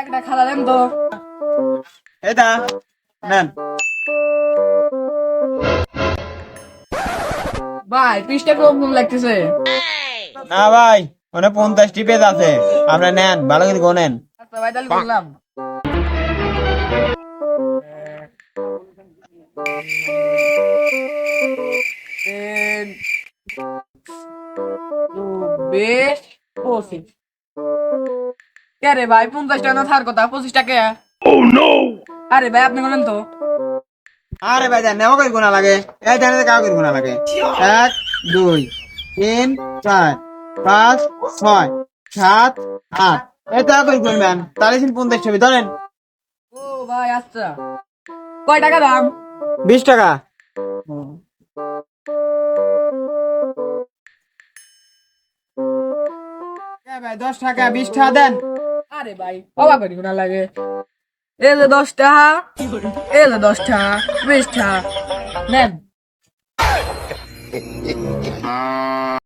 একটা খালা দেন তো। এটা নেন। ভাই পৃষ্ঠা কম কম লাগতেছে। না ভাই, ওনে 50টি পেজ আছে, আপনি নেন, ভালো করে গোনেন। আচ্ছা ভাই তাহলে করলাম। তিন, 20, 25। কে রে ভাই 50 টাকা না থার কথা 25 টাকা। আরে ভাই আপনি বলেন তো। আরে ভাই জান, নেওয়া করে গোনা লাগে, এই জানে কাগজ করে গোনা লাগে। 1 2 3 4 5 6 7 8, এটা করে গুনবেন, তাহলে 50 ছবি ধরেন। ও ভাই আচ্ছা, কয় টাকা দাম? 20 টাকা। ভাই 10 টাকা, 20 টাকা দেন। আরে ভাই অবাক করি না লাগে। এই যে 10 টাকা, এই যে 10 টাকা, 20 টাকা নেন।